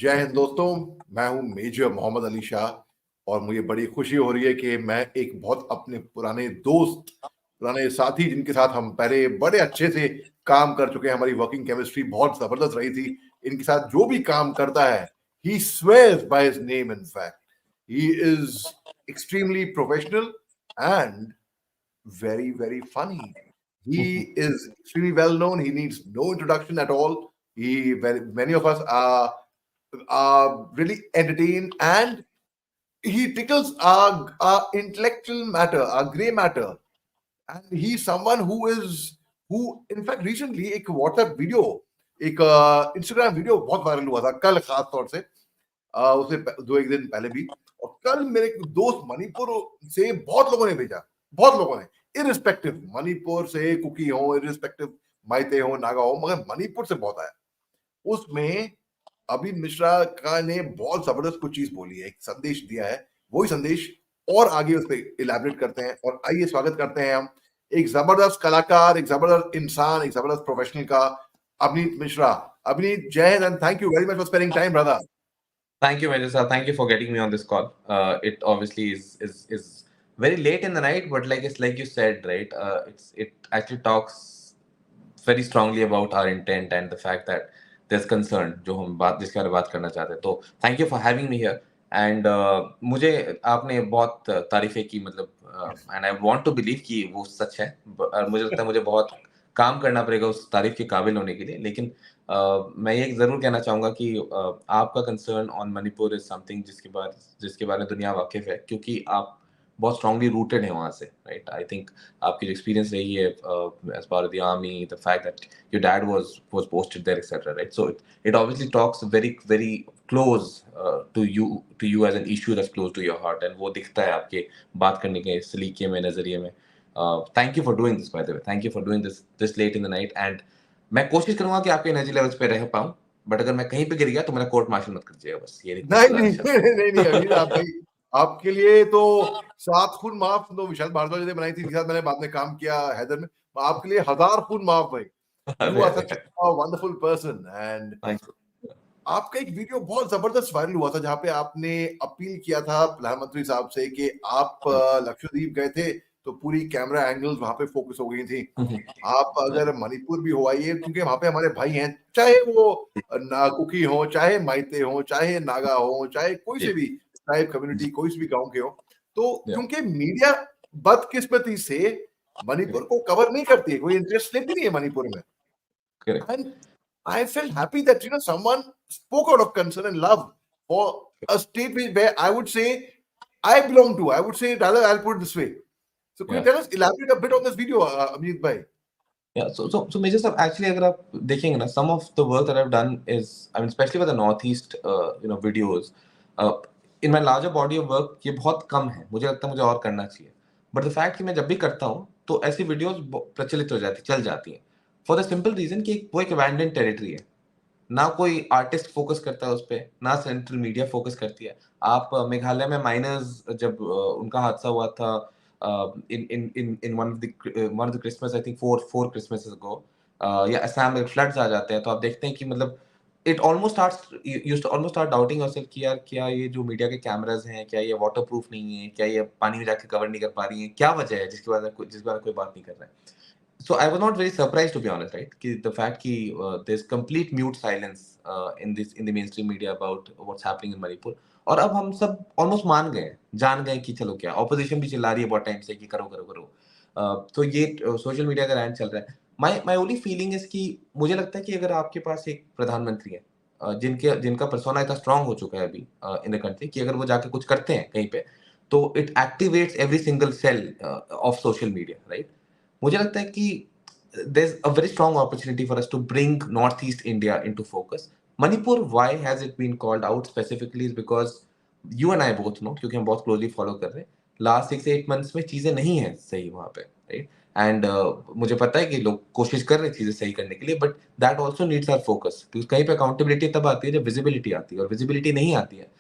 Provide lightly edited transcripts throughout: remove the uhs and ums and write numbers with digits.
जय हिंद दोस्तों, मैं हूं मेजर मोहम्मद अली शाह और मुझे बड़ी खुशी हो रही है कि मैं एक बहुत अपने पुराने दोस्त, पुराने साथी जिनके साथ हम पहले बड़े अच्छे से काम कर चुके हैं, हमारी वर्किंग केमिस्ट्री बहुत जबरदस्त रही थी। इनके साथ जो भी काम करता है, he swears by his name. In fact, he is extremely professional and very funny. He is extremely well known. He needs no introduction at all. Many of us are really entertained, and he tickles our intellectual matter, our gray matter. And he's someone who in fact recently एक WhatsApp video, एक Instagram video बहुत viral हुआ था कल, खास तौर से उसे दो एक दिन पहले भी। और कल मेरे दोस्त मणिपुर से बहुत लोगों ने भेजा, बहुत लोगों ने, इरिस्पेक्टिव मणिपुर से कुकी हो, इरिस्पेक्टिव माइते हो, नागा हो, मगर मणिपुर से बहुत आया। उसमें अभी मिश्रा का ने बहुत जबरदस्त कुछ चीज बोली है, एक संदेश दिया है। वही संदेश और आगे उस पर इलेबरेट करते हैं। और आइए स्वागत करते हैं हम एक जबरदस्त कलाकार, एक जबरदस्त इंसान, एक जबरदस्त प्रोफेशनल का, अभिनीत मिश्रा। अभिनीत, जय Hind and thank you very much for spending time brother. Thank you, Major Shah. Thank you for getting me on this call. It obviously is very late in the night, but it's like you said, right? It actually talks very strongly about our intent and the fact that there's concern जो हम जिसके बारे में बात करना चाहते हैं। तो thank you for having me here. And मुझे आपने बहुत तारीफें की, मतलब and I want to believe कि वो सच है। मुझे लगता है मुझे बहुत काम करना पड़ेगा उस तारीफ के काबिल होने के लिए। लेकिन मैं ये जरूर कहना चाहूंगा कि आपका concern on Manipur is something जिसके बारे में दुनिया वाकिफ है, क्योंकि आप बहुत स्ट्रांगली रूटेड है वहां से, राइट? आई थिंक आपकी जो एक्सपीरियंस रही है as part of the army, the fact that your dad was posted there etcetera, right? So it obviously talks very close to you as an issue that's close to your heart, and वो दिखता है आपके बात करने के सलीके में, नजरिए में। Thank you for doing this, by the way, thank you for doing this late in the night. And मैं कोशिश करूंगा कि आपके एनर्जी लेवल्स पे रह पाऊं, बट अगर मैं कहीं पे गिर गया तो मेरा कोर्ट मार्शल मत कीजिएगा, बस ये नहीं अभी आप भाई, आपके लिए तो 7 खून माफ तो विशाल भारद्वाज ने बनाई थी, जिसके साथ मैंने बाद में काम किया हैदर में। आपके लिए 1000 खून माफ भाई। You are such a wonderful person. And आपका एक वीडियो बहुत जबरदस्त वायरल हुआ था, जहां पे आपने अपील किया था प्रधानमंत्री साहब से कि आप लक्षद्वीप गए थे तो पूरी कैमरा एंगल्स वहां पे फोकस हो गई थी। आप अगर मणिपुर भी हो आइए, क्योंकि वहां पे हमारे भाई हैं, चाहे वो कुकी हो, चाहे माइते हो, चाहे नागा हो, चाहे कोई से भी ट्राइब कम्युनिटी, कोई से भी गांव के हो। तो क्योंकि मीडिया बदकिस्मती से मणिपुर को कवर नहीं करती है, कोई इंटरेस्ट लेती नहीं है मणिपुर में। And I felt happy that someone spoke out of concern and love for a state where I would say I belong to. I would say, rather, I'll put it this way. So could you tell us, elaborate a bit on this video, Abhineet bhai? Yeah, so Major Sir, actually अगर आप देखेंगे ना, some of the work that I've done is, I mean, especially with the northeast videos, in my larger body of work ये बहुत कम है। मुझे लगता है मुझे और करना चाहिए, but the fact कि मैं जब भी करता हूँ तो ऐसी वीडियोस प्रचलित हो जाती, चल जाती हैं, for the simple reason कि वो एक abandoned territory है। ना कोई आर्टिस्ट फोकस करता है उस पर, ना सेंट्रल मीडिया फोकस करती है। आप मेघालय में माइनर्स जब उनका हादसा हुआ था in one of the Christmas, I think four Christmas ago, या असम में फ्लड्स आ जाते हैं, तो आप देखते हैं कि मतलब it almost start doubting yourself कि यार क्या ये जो मीडिया के कैमरास हैं, क्या ये वाटरप्रूफ नहीं है, क्या ये पानी में जाके कवर नहीं कर पा रही है, क्या वजह है जिसके बारे में कोई बात नहीं कर रहा है। So I was not very surprised, to be honest, right? The fact that there's complete mute silence in the mainstream media about what's happening in Manipur. और अब हम सब almost जान गए कि चलो क्या, opposition भी चिल्ला रही है बहुत टाइम से कि करो। तो ये सोशल मीडिया का रैंट चल रहा है। My only feeling is कि मुझे लगता है कि अगर आपके पास एक प्रधानमंत्री है जिनका persona इतना strong हो चुका है अभी in the country, कि अगर वो जाके कुछ करते हैं कहीं पे, तो it activates every single cell of social media, right? मुझे लगता है कि there's a very strong opportunity for us to bring Northeast India into focus. Manipur, why has it been called out specifically is because you and I both know, क्योंकि हम बहुत closely follow कर रहे हैं, last 6-8 months में चीजें नहीं हैं सही वहाँ पे, right? And मुझे पता है कि लोग कोशिश कर रहे हैं चीजें सही करने के लिए, but that also needs our focus, क्योंकि कहीं पे accountability तब आती है जब visibility आती है, और visibility नहीं आती है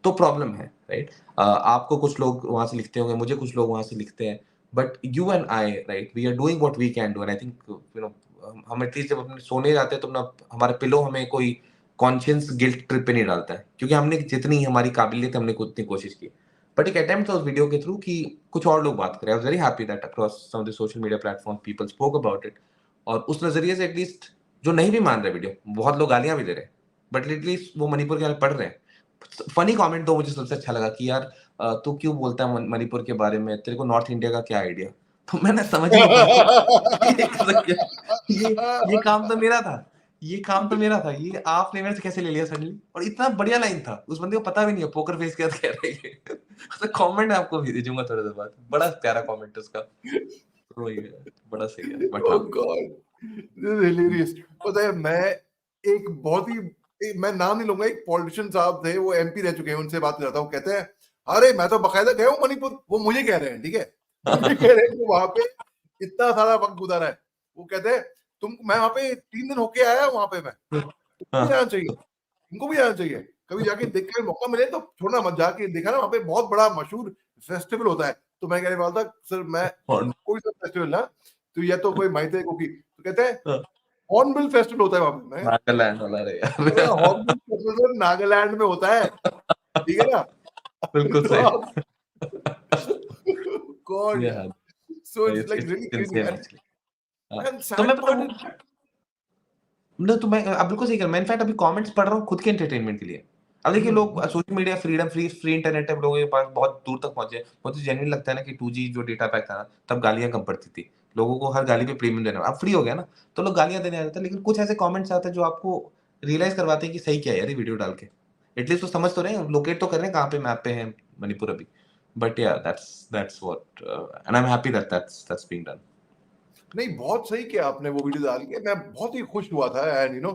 तो प्रॉब्लम है, राइट? आपको कुछ लोग वहां से लिखते होंगे, मुझे कुछ लोग वहां से लिखते हैं, but you and I, right, we are doing what we can do. And I think हम एटलीस्ट जब अपने सोने जाते हैं तो अपना हमारे पिलो हमें कोई कॉन्शियस गिल्ट ट्रिप पे नहीं डालता है, क्योंकि हमने जितनी हमारी काबिलियत हमने उतनी कोशिश की। बट एक अटेम्प्ट था उस वीडियो के थ्रू कि कुछ और लोग बात करें। I was very happy that across some of the social media platform people spoke about it, और उस नजरिए से एटलीस्ट जो नहीं भी मान रहे वीडियो, बहुत लोग गालियां भी दे रहे हैं, बट एटलीस्ट वो मणिपुर के बारे में पढ़ रहे हैं। फनी कमेंट तो मुझे सबसे अच्छा लगा कि यार तू क्यों बोलता है मणिपुर के बारे में, तेरे को नॉर्थ इंडिया का क्या आइडिया। तो मैंने समझ ही नहीं पाया ये ये काम तो मेरा था, ये काम तो मेरा था, ये आपने मेरे से कैसे ले लिया सडनली। और इतना बढ़िया लाइन था, उस बंदे को पता भी नहीं है पोकर फेस क्या कह रहा है ये। तो कमेंट आपको भी भेजूंगा थोड़ी देर बाद, बड़ा प्यारा कमेंट उसका, तो वही है, बड़ा सही है। बट ओह हाँ गॉड, दिस इज हिलेरियस। पता है मैं एक बहुत ही मैं नाम नहीं लूंगा, एक पॉलिटिशियन साहब थे, वो एमपी रह चुके हैं, उनसे बात करता हूँ, कहते हैं अरे मैं तो बकायदा गया हूँ मणिपुर, वो मुझे कह रहे हैं, ठीक है, मुझे कह रहे हैं कि वहां पे इतना सारा वक्त गुजारा है। वो कहते हैं तुम, मैं वहां पे 3 दिन होके आया, वहां पे मैं, तुमको भी हाँ जाना चाहिए, तुमको भी जाना चाहिए, कभी जाके देखने का मौका मिले तो छोड़ना मत, जाके देखा ना, वहां पे बहुत बड़ा मशहूर फेस्टिवल होता है। तो मैं कहने वाला था सर, मैं और कोई सा फेस्टिवल ना, तो या तो कोई माइते को की, तो कहते हैं हाँ, हॉर्नबिल फेस्टिवल होता है वहां पे। मैं नागालैंड वाला रे हॉर्नबिल यार। फेस्टिवल नागालैंड में होता है, ठीक है ना। बिल्कुल तो सही। आप गॉड ये यार, हाँ, so it's it's like it's really crazy sincere and actually. हाँ, एंड तो मैं सैड पता पार्ट हूँ, इज नहीं तो मैं अब बिल्कुल सही कर, मैं इनफैक्ट अभी कमेंट्स पढ़ रहा हूँ खुद के एंटरटेनमेंट के लिए। अब देखिए लोग social media freedom, free internet है, लोगों के पास बहुत दूर तक पहुंचे। मुझे जेन्युइन लगता है ना कि 2G जो डेटा पैक था ना, तब गालियां कम पड़ती थी, लोगों को हर गाली पे प्रीमियम देना, अब फ्री हो गया ना, तो लोग गालियां देने आ जाते हैं। लेकिन कुछ ऐसे कमेंट्स आते हैं जो आपको रियलाइज करवाते हैं कि सही क्या है यार ये वीडियो डाल के। एटलीस्ट वो समझ तो रहे हैं, लोकेट तो कर रहे हैं कहाँ पे मैप पे है मणिपुर अभी। बट या that's what and I am happy that that's being done. नहीं, बहुत सही किया आपने वो वीडियो डाल के, मैं बहुत ही खुश हुआ था, and you know,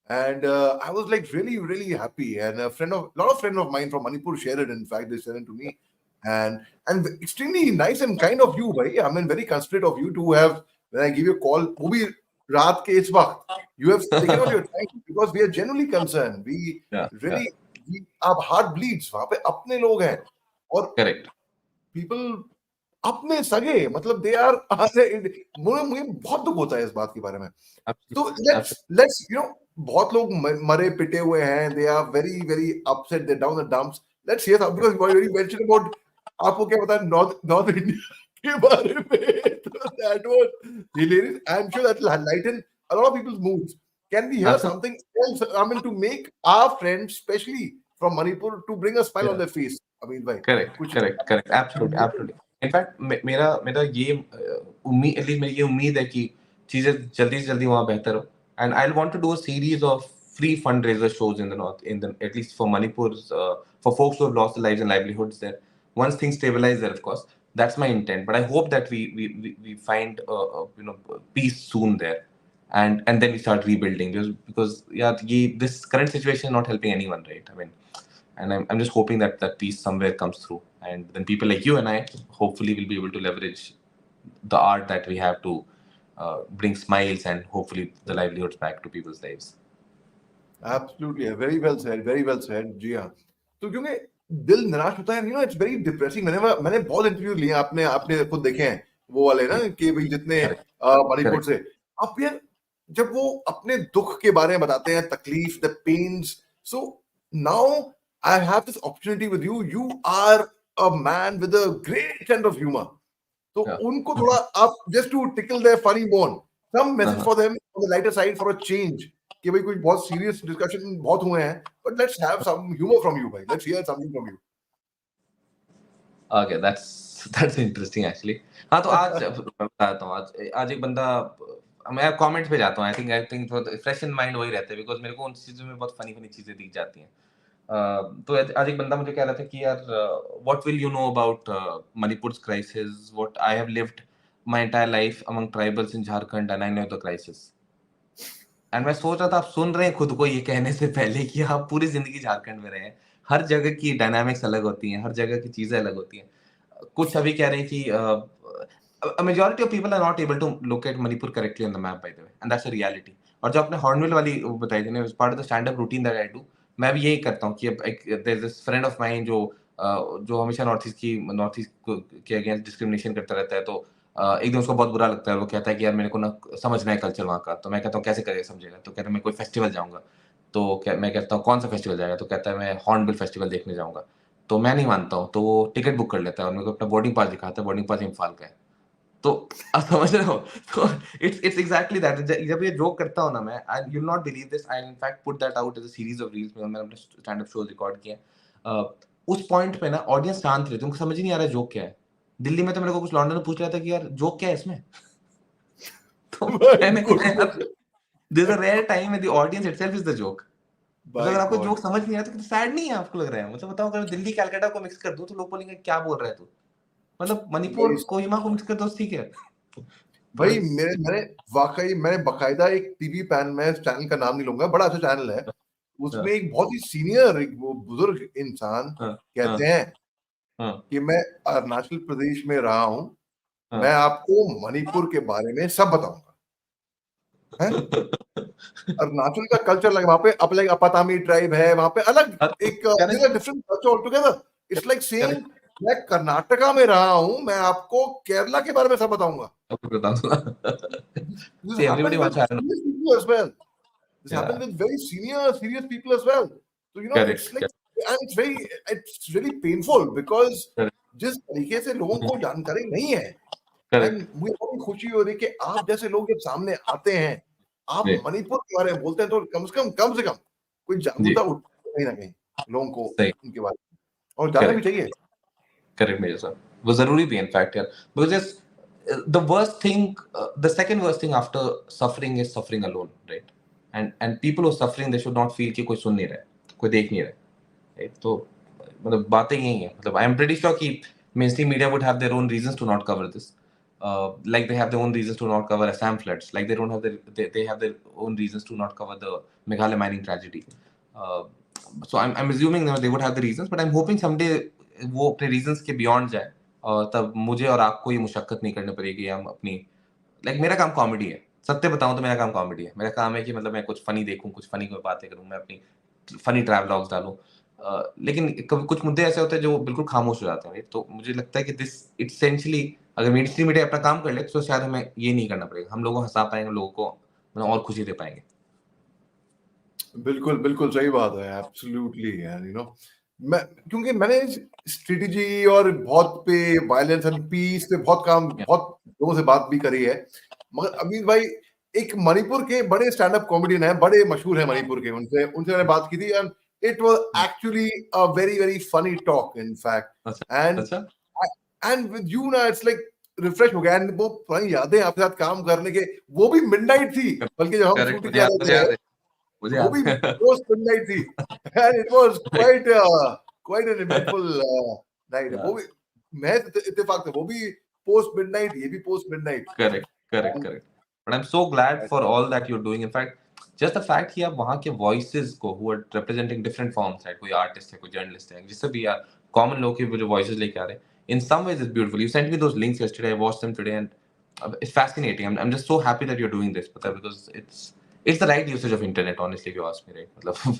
and I was like really really happy, and a friend of lot of friend of mine from Manipur shared it, in fact they sent it to me, and extremely nice and kind of you भाई, I mean very considerate of you to have, when I give you a call, वो भी रात के इस वक्त, you have taken out your time, because we are genuinely concerned, we या really, our heart bleeds, वहां पे अपने लोग हैं, और करेक्ट। पीपल अपने सगे, मतलब दे आर, मुझे मुझे बहुत दुख होता है इस बात के बारे में। तो let's absolutely let's you know, बहुत लोग मरे पिटे हुए हैं, they are very very upset, they down the dumps, let's hear, because you already mention about, आपको क्या पता है नॉर्थ नॉर्थ इंडिया के बारे में, तो that was hilarious, I am sure that will lighten a lot of people's moods. Can we hear something else, I mean, to make our friends, especially from Manipur, to bring a smile on absolutely their face? I mean, भाई correct कुछ correct correct absolutely absolutely. In fact मेरा मेरा ये उम्मीद, at least मेरी ये उम्मीद है कि चीजें जल्दी से जल्दी वहाँ बेहतर हो। And I want to do a series of free fundraiser shows in the north, in the at least for Manipur, for folks who have lost their lives and livelihoods there. Once things stabilize there, of course, that's my intent. But I hope that we find peace soon there, and then we start rebuilding, because yeah, this current situation is not helping anyone, right? I mean, and I'm just hoping that that peace somewhere comes through, and then people like you and I hopefully will be able to leverage the art that we have to bring smiles and hopefully the livelihoods back to people's lives. Absolutely, very well said, very well said, जी हाँ। तो क्योंकि दिल निराश होता है, you know, it's very depressing. मैंने बहुत इंटरव्यू लिए, आपने आपने खुद देखे हैं वो वाले ना, कि भाई जितने Correct, मणिपुर correct. से, आप यार जब वो अपने दुख के बारे में बताते हैं, तकलीफ, the pains, so now I have this opportunity with you, you are a man with a great sense of humour, तो Yeah. उनको थोड़ा आप, just to tickle their funny bone, some message Uh-huh. For them on the lighter side for a change, कि भाई कुछ बहुत serious discussion बहुत हुए हैं, but let's have some humour from you भाई, let's hear something from you. Okay, that's interesting actually. हाँ तो आज मैं बताता हूँ, आज आज एक बंदा, मैं कमेंट्स पे जाता हूँ, I think fresh in mind वही रहता है, बिकॉज मेरे को उन चीजों में बहुत फनी फनी चीजें दिख जाती हैं। तो आज एक बंदा मुझे कह रहा था कि यार what will you know about Manipur's crisis, what I have lived my entire life among tribals in Jharkhand and I know the crisis. And मैं सोच रहा था, आप सुन रहे हैं खुद को ये कहने से पहले कि आप पूरी जिंदगी झारखंड में रहे हैं, हर जगह की डायनामिक्स अलग होती हैं, हर जगह की चीजें अलग होती हैं। कुछ अभी कह रहे हैं कि a majority of people are not able to locate Manipur correctly on the map, by the way, and that's a reality. और जो आपने हॉर्नबिल वाली वो बताई थी ना, part of the stand up routine that I do, मैं भी यही करता हूँ कि अब एक there is this friend of mine जो हमेशा नॉर्थ ईस्ट के अगेंस्ट डिस्क्रिमिनेशन करता रहता है। तो एक दिन उसको बहुत बुरा लगता है, वो कहता है कि यार मेरे को ना समझना है कल्चर वहाँ का। तो मैं कहता हूँ कैसे करेगा समझेगा, तो कहता है मैं कोई फेस्टिवल जाऊंगा। तो मैं कहता हूँ कौन सा फेस्टिवल जाएगा, तो कहता है मैं हॉर्नबिल फेस्टिवल देखने जाऊंगा। तो मैं नहीं मानता हूँ, तो वो टिकट बुक कर लेता है और मेरे को अपना बोर्डिंग पास दिखाता है, बोर्डिंग पास इम्फाल का है। तो आप समझ रहे हो? तो इट्स एग्जैक्टली दैट। जब ये जोक करता हूँ ना मैं, I you will not believe this, I in fact put that out as a series of reels में, मैंने अपने स्टैंड अप शोज रिकॉर्ड किए हैं। उस पॉइंट पे ना ऑडियंस शांत रहती है, उनको समझ ही नहीं आ रहा जोक क्या है। दिल्ली में तो मेरे को कुछ लॉन्डन में पूछ रहा था कि यार जोक क्या है इसमें। तो मैंने गुड कहा यार, good there's a rare time when the audience itself is the joke. मतलब बाय अगर आपको गॉड। जोक समझ नहीं आया तो सैड नहीं है आपको लग रहा है? मतलब बताओ, अगर दिल्ली कलकत्ता को मिक्स कर दूं तो लोग बोलेंगे क्या बोल रहा है तू। मतलब मणिपुर भाई कोहिमा को मिक्स कर दो ठीक है। तो भाई मैंने बकायदा एक टीवी पैन में, चैनल का नाम नहीं लूंगा, बड़ा अच्छा चैनल है, उसमें एक बहुत ही सीनियर, एक वो बुजुर्ग इंसान हाँ हाँ कहते हैं हाँ कि मैं अरुणाचल प्रदेश में रहा हूं, मैं हाँ। आपको मणिपुर के बारे में सब बताऊंगा। है अरुणाचल का कल्चर लगे वहां पे, अब लाइक अपातामी ट्राइब है वहां पे, अलग एक correct different culture all together. It's like saying correct. मैं कर्नाटका में रहा हूं, मैं आपको केरला के बारे में सब बताऊंगा। आपको बताऊंगा। This See, everybody happens with wants to, I don't know. serious people as well. This happens Yeah, with very serious people as well. So it's correct, like, correct, and it's really painful because correct. जिस तरीके से लोगों को जानकारी नहीं है, Correct. And मुझे बहुत खुशी हो रही है कि आप जैसे लोग जब सामने आते हैं, आप जी, मणिपुर के बारे में बोलते हैं, तो कम से कम कोई जी, जागरूकता उठती है कहीं ना कहीं लोगों को सही, उनके बारे में, और जानना भी करेक्ट, चाहिए। करेक्ट मेजर साहब। वो ज़रूरी भी है इनफैक्ट यार, because the worst thing, the second worst thing after suffering is suffering alone, right? And people who are suffering, they should not feel कि कोई सुन नहीं रहा है, कोई देख नहीं रहा है, right? तो मतलब बातें यही हैं, मतलब I am pretty sure कि mainstream media would have their own reasons to not cover this. Like they have their own reasons to not cover Assam floods, like they don't have they have their own reasons to not cover the Meghalaya mining tragedy. Uh, so I'm assuming that they would have the reasons, but I'm hoping someday वो अपने reasons के beyond जाए, और तब मुझे और आपको ये मुशक्कत नहीं करनी पड़ेगी, हम अपनी मेरा काम कॉमेडी है। सत्य बताऊं तो मेरा काम कॉमेडी है। मेरा काम है कि मतलब मैं कुछ फनी देखूं, कुछ फनी बातें करूं, मैं अपनी फनी ट्रैवलॉग्स डालूं। लेकिन कभी कुछ मुद्दे ऐसे होते हैं जो बिल्कुल खामोश हो जाते हैं, तो मुझे लगता है कि दिस इसेंशियली, अगर मेन स्ट्रीम मीडिया अपना काम कर ले तो शायद हमें ये नहीं करना पड़ेगा, हम लोगों को हंसा पाएंगे, लोगों को मतलब और खुशी दे पाएंगे। बिल्कुल बिल्कुल सही बात है, एब्सोल्युटली यार, मैं, क्योंकि मैंने स्ट्रेटेजी और बहुत पे वायलेंस एंड पीस पे बहुत लोगों से बात भी करी है, मगर अमीर भाई एक मणिपुर के बड़े स्टैंड अप कॉमेडियन है, बड़े मशहूर है मणिपुर के, उनसे उनसे मैंने बात की थी, and it was actually a very very funny talk in अच्छा फैक्ट, अच्छा। एंड विद यू ना इट्स लाइक रिफ्रेश हो गया, एंड वो पुरानी यादें आपके साथ काम करने के, वो भी मिडनाइट थी, बल्कि जब हम करेक्ट, शूट किया मुझे रहे थे याद है, मुझे वो याद भी है। पोस्ट मिडनाइट थी, and it was correct. Quite an eventful night. वो भी मैं इत्तेफाक से वो भी पोस्ट मिडनाइट, ये भी post midnight. Correct correct correct. But I am so glad for all that you are doing, in fact just the fact कि आप वहाँ के वॉइसेस को, who are representing different forms, है कोई आर्टिस्ट है, कोई जर्नलिस्ट है, जिससे भी यार कॉमन लोग के जो वॉइसेस लेके आ रहे हैं, in some ways it's beautiful. You sent me those links yesterday, I watched them today, and it's fascinating. I'm just so happy that you're doing this, पता है, because it's the right usage of internet, honestly, if you ask me, right? मतलब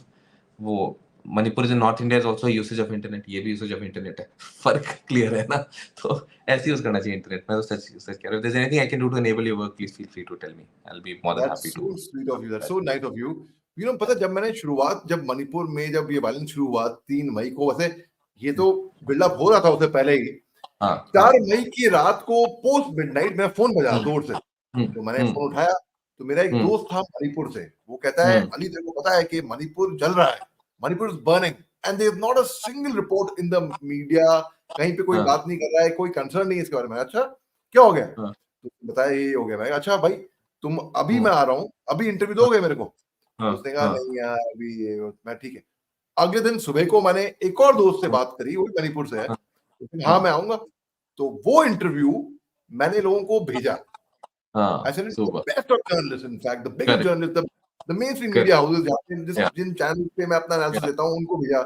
वो Manipur is in north India, is also usage of internet, ये भी usage of internet है। फर्क clear है ना? तो ऐसे यूज करना चाहिए इंटरनेट। मैं तो सच सच कह रहा हूँ, if there's anything I can do to enable your work, please feel free to tell me, I'll be more than that's happy to। So sweet of you, that's so nice of you. पता है, जब मैंने शुरुआत, जब मणिपुर में जब ये violence शुरू हुआ 3 मई को, वैसे ये तो बिल्डअप हो रहा था उससे पहले ही, हाँ हाँ। 4 मई की रात को पोस्ट मिडनाइट मेरा फोन बजा जोर से, हम्म तो मैंने हम्म फोन उठाया, तो मेरा एक हम्म दोस्त था मणिपुर से, वो कहता है, हम्म अली तेरे को पता है कि मणिपुर जल रहा है, Manipur is burning, and there is not a single report in the media, कहीं पे कोई हाँ बात नहीं कर रहा है, कोई कंसर्न नहीं है इसके बारे में। अच्छा क्या हो गया, हाँ तो बताया ये हो गया। मैं अच्छा भाई, तुम अभी, हाँ मैं आ रहा हूँ, अभी इंटरव्यू दोगे मेरे को? हाँ तो उसने कहा हाँ नहीं यार अभी मैं ठीक है। अगले दिन सुबह को मैंने एक और दोस्त से बात करी, वो भी मणिपुर से है, हाँ उसने कहा, हाँ मैं आऊंगा। तो वो इंटरव्यू मैंने लोगों को भेजा। I हाँ। said it's the super. best of journalists, in fact, the biggest correct journalists, the mainstream media correct. houses, जहाँ पे या जिन चैनल पे मैं अपना एनालिसिस या देता हूँ, उनको भेजा।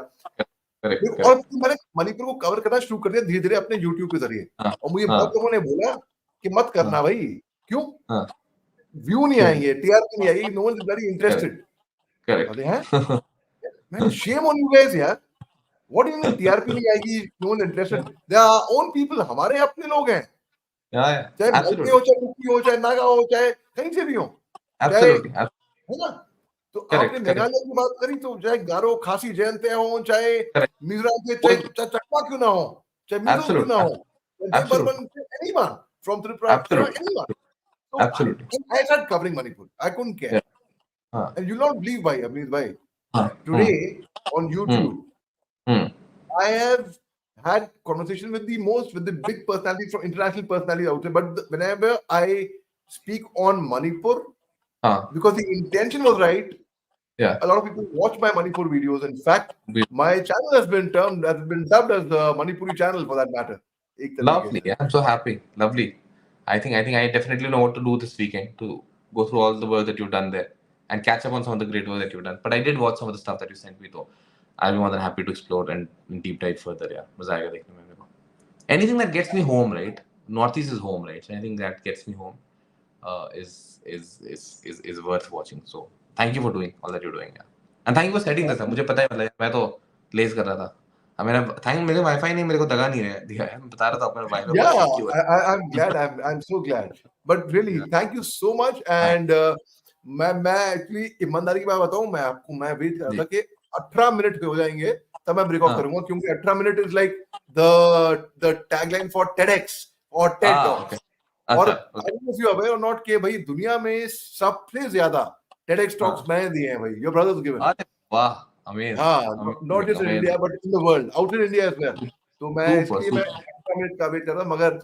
करेक्ट और करेक्ट। मैंने मणिपुर को कवर करना शुरू कर दिया धीरे धीरे अपने यूट्यूब के जरिए, हाँ और मुझे हाँ बहुत लोगों ने बोला कि मत हाँ करना भाई, क्यों, हाँ। व्यू नहीं क्यों? आएंगे, टीआरपी नहीं आएगी, no one is very correct interested. Correct. अरे हैं, मैंने शेम ऑन यू गाइस यार, what do you mean TRP नहीं आएगी, no one interested, they are own people, हमारे अपने लोग हैं, या चाहे माइके हो, एब्सोल्युटली चाहे कुकी हो, चाहे नागा हो, चाहे कहीं से भी हो, चाहे, एब्सोल्युटली। है ना, तो आपने मेघालय की बात करी, तो चाहे गारो खासी जयंते हो, चाहे मिजोरम के, चाहे चकमा क्यों ना हो, चाहे मिजो क्यों ना हो, चाहे Burman, anyone from Tripura, anyone. So I started covering Manipur. I couldn't care. And you'll not believe, bhai, Abhineet bhai, today on YouTube, I have had conversation with the big personalities, from international personalities out there. But whenever I speak on Manipur, because the intention was right, a lot of people watch my Manipur videos. In fact, my channel has been dubbed as the Manipuri channel, for that matter. Lovely. I'm so happy. Lovely. I think I definitely know what to do this weekend to go through all the work that you've done there and catch up on some of the great work that you've done. But I did watch some of the stuff that you sent me, though. I'll be more than happy to explore and deep dive further. Yeah, मजा आएगा देखने में मेरे को. Anything that gets me home, right? Northeast is home, right? So anything that gets me home is worth watching. So thank you for doing all that you're doing. Yeah. And thank you for setting this up. मुझे पता है, मतलब मैं तो लेज कर रहा था. मेरे वाईफाई नहीं, मेरे को दगा नहीं दिया है. मैं बता रहा था अपने wifi. Yeah, I'm glad. I'm so glad. But really, thank you so much. And मैं एक्चुअली ईमानदारी की बात बताऊं, मैं वेट कर रहा था कि 18 मिनट हो जाएंगे तब मैं ब्रेक ऑफ करूंगा, क्योंकि 18 minute is like the tagline for TEDx or TED Talks. और I don't know if you are aware or not कि भाई दुनिया में सबसे ज्यादा TEDx Talks मैंने दिए हैं भाई. Your brother's given. अरे वाह, amazing. Not just in India but in the world, out in India as well. तो मैं इसलिए मैं 18 मिनट का वेट कर रहा, मगर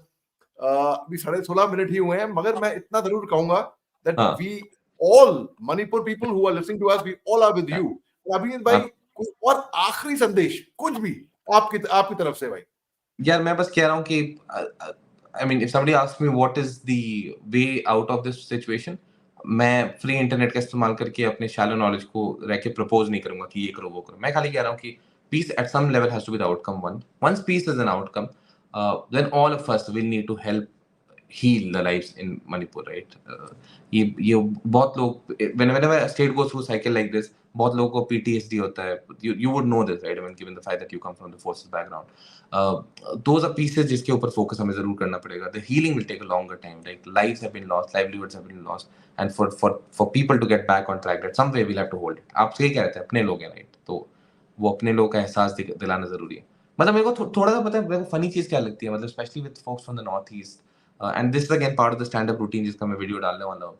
अभी 16.5 मिनट ही हुए हैं. मगर मैं इतना जरूर कहूंगा that we all Manipur people who are listening to us, we all are with you. अभिनीत भाई, कोई और आखिरी संदेश कुछ भी आपकी तरफ से भाई? यार मैं बस कह रहा हूँ कि I mean, if somebody asks me what is the way out of this situation, मैं फ्री इंटरनेट का इस्तेमाल करके अपने शैलो नॉलेज को रह के प्रपोज नहीं करूंगा कि ये करो वो करो. मैं खाली कह रहा हूँ कि peace at some level has to be the outcome. Once peace is an outcome, then all of us will need to help heal the lives in Manipur, right? ये बहुत लोग, whenever a state goes through a cycle like this, बहुत लोगों को PTSD होता है. You would know this, right? I mean, given the fact that you come from the forces background. Those are pieces जिसके ऊपर focus हमें जरूर करना पड़ेगा. The healing will take a longer time. Like lives have been lost, livelihoods have been lost, and for people to get back on track, that some way we'll have to hold it. आप सही कह रहे थे, अपने लोग हैं, right? तो वो अपने लोग का एहसास दिलाना जरूरी है. मतलब मेरे को थोड़ा सा पता है, मेरे को फनी चीज क्या लगती है, मतलब specially with folks from the north east, and this is again part of the stand up routine जिसका मैं वीडियो डालने वाला हूँ.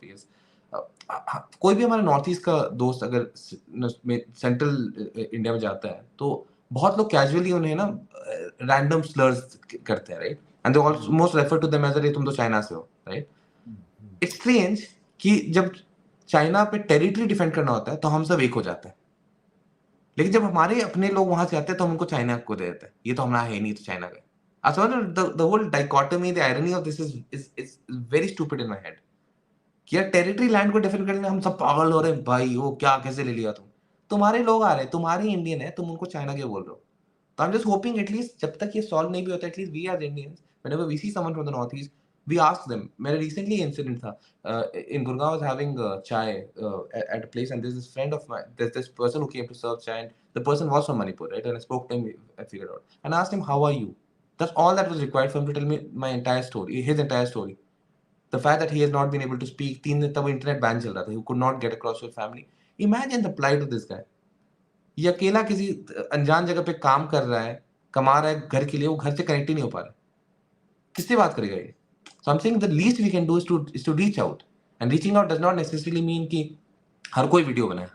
कोई भी हमारा नॉर्थ ईस्ट का दोस्त अगर सेंट्रल इंडिया में जाता है तो बहुत लोग कैजुअली उन्हें ना रैंडम स्लर्स करते हैं, right? And they almost refer to them as अरे तुम तो चाइना से हो, राइट? इट्स स्ट्रेंज कि जब चाइना पे टेरिटरी डिफेंड करना होता है तो हम सब एक हो जाते हैं, लेकिन जब हमारे अपने लोग वहां से आते हैं तो हम उनको चाइना को दे देते हैं. ये तो हमारा है नहीं, तो चाइना का. The whole dichotomy, the irony of this is very stupid in my head. कि यार टेरिटरी लैंड को डिफेंड करने हम सब पागल हो रहे हैं भाई. वो क्या, कैसे ले लिया तुम? तुम्हारे लोग आ रहे हैं, तुम्हारे इंडियन है, तुम उनको चाइना के बोल रहे हो. तो I'm just hoping at least जब तक ये सॉल्व नहीं भी होता, at least we as Indians, whenever we see someone from the northeast, we ask them. मेरा recently incident था, in Gurgaon I was having chai at a place, and there's this friend of mine, there's this person who came to serve chai, and the person was from Manipur, right? And I spoke to him, I figured out, and I asked him, how are you? That's all that was required for him to tell me my entire story, his entire story. The fact that he has not been able to speak, 3 दिन तब internet ban चल रहा था, he could not get across to his family. Imagine the plight of this guy. ये अकेला किसी अनजान जगह पे काम कर रहा है, कमा रहा है घर के लिए, वो घर से कनेक्ट ही नहीं हो पा रहा. किससे बात करेगा ये? So I'm saying the least we can do is to reach out. And reaching out does not necessarily mean कि हर कोई वीडियो बनाए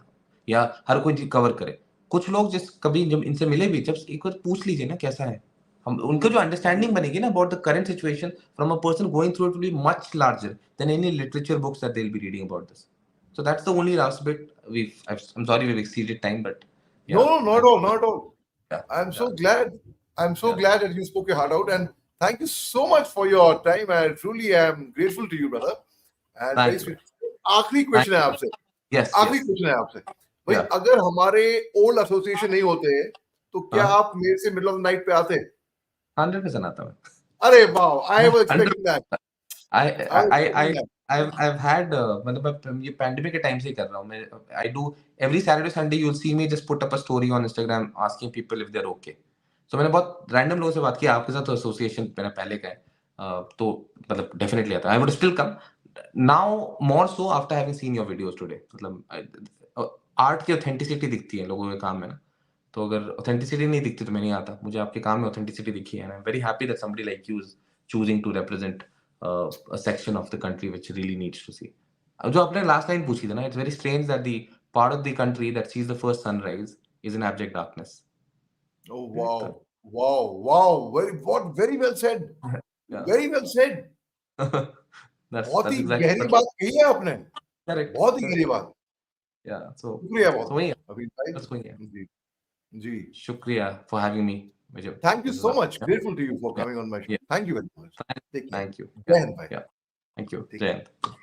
या हर कोई कवर करे. कुछ लोग कभी जब इनसे मिले भी, जब एक बार पूछ लीजिए ना कैसा है, हम उनको जो अंडरस्टैंडिंग बनेगी ना about the current situation from a person going through it will be much larger than any literature books that they'll be reading about this. So that's the only last bit. I'm sorry we've exceeded time, but yeah. No, not at all. Yeah, I'm so glad that you spoke your heart out, and thank you so much for your time. I truly am grateful to you, brother. And very sweet. आखिरी question है आपसे. आखिरी question है आपसे भाई, अगर हमारे old association नहीं होते तो क्या आप मेरे से मिडल ऑफ द नाइट पे आते? 100% आता मैं. अरे वाह, I was expecting that. I've had मतलब ये पैंडेमिक के टाइम से ही कर रहा हूँ मैं. I do every Saturday Sunday you'll see me just put up a story on Instagram asking people if they're okay. So मैंने बहुत रैंडम लोगों से बात की. आपके साथ तो एसोसिएशन मेरा पहले का है, तो मतलब डेफिनेटली आता. I would still come now more so after having seen your videos today. मतलब आर्ट की ऑथेंटिसिटी दिखती है लोगों के काम में ना, तो अगर ऑथेंटिसिटी नहीं दिखती तो मैं नहीं आता। मुझे आपके काम में ऑथेंटिसिटी दिखी है, I am very happy that somebody like you is choosing to represent a section of the country which really needs to see. जो आपने लास्ट लाइन पूछी थी ना, it's very strange that the part of the country that sees the first sunrise is in abject darkness. Oh Correct? wow, very well said, Yeah. very well said. बहुत That's he exactly गहरी what. बात कही है आपने, Correct. बहुत ही गहरी Correct. बात। Yeah. So शुक्रिया बहुत वही है, बहुत अभी भाई। बस वही है। जी जी। शुक्रिया for having me, Major. Thank you This is so up. much. Grateful to you for Yeah. coming on my show. Yeah. Thank you very much. Take care. Thank you. Jai Yeah. Hind bhai. Yeah. Thank you. Take Jai care. Hind.